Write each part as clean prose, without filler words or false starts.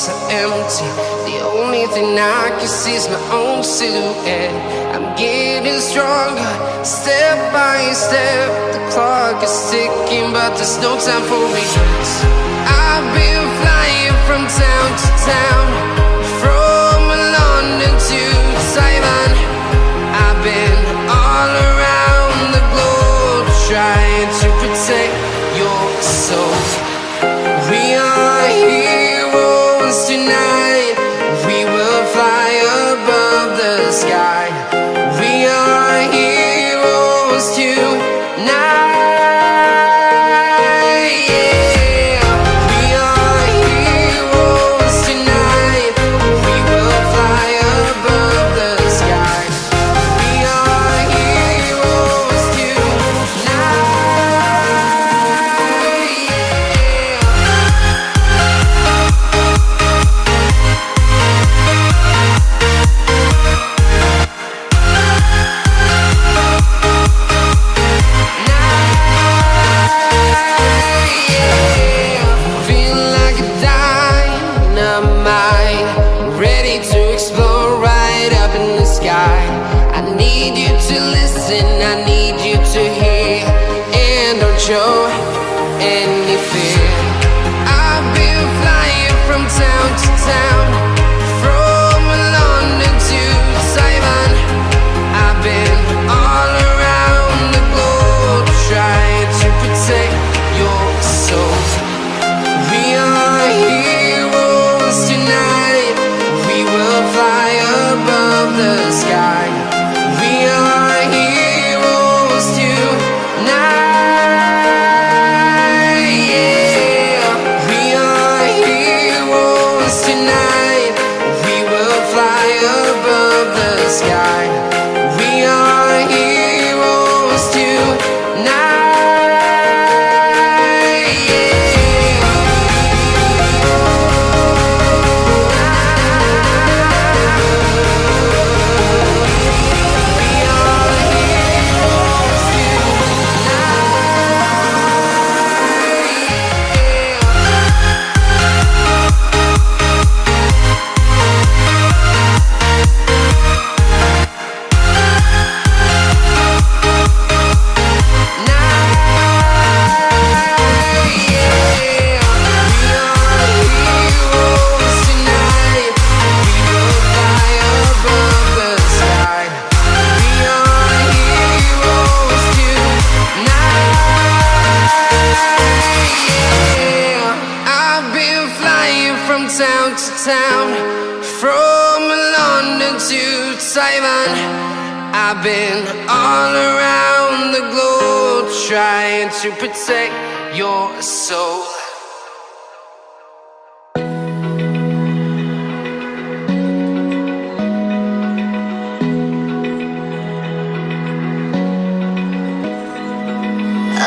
so empty. The only thing I can see is my own silhouette. I'm getting stronger, step by step. The clock is ticking, but there's no time for regrets. I've been flying from town to town, from London to Taiwan. I've been all around the globe, trying to protect your soul. We are heroes tonight. We will fly above the sky. We are heroes tonight. Show any fear. I've been flying from town to town, from London to Taiwan. I've been all around the globe, trying to protect your soul. We are heroes tonight. We will fly above the sky. We are heroes tonight. Town to town, from London to Taiwan. I've been all around the globe, trying to protect your soul.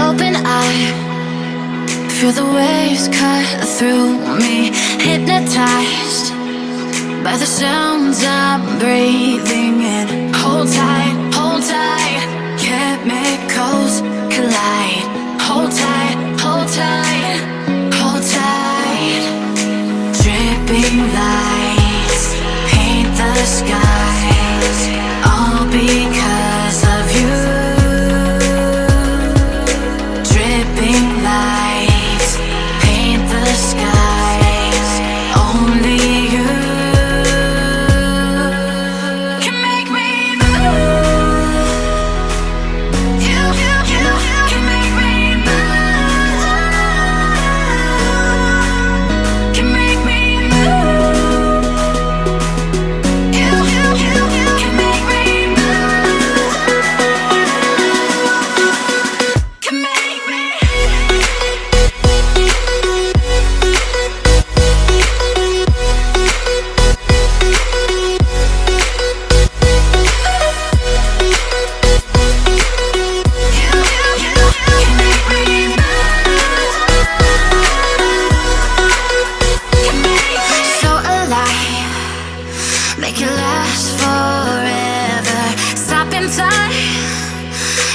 Open eye, feel the waves cut through me, hypnotized by the sounds I'm breathing in. Hold tight, chemicals collide. Hold tight, hold tight, hold tight. Dripping lights paint the skies, all because of you. Dripping lights paint the skies, only you can make me move. You can make me move. Can make me move. You can make me move. Can make me. So alive, make it last forever. Stop in time,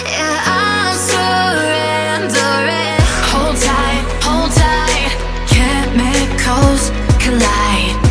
yeah, I'm surrendering. Hold tight, chemicals collide.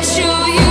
show you.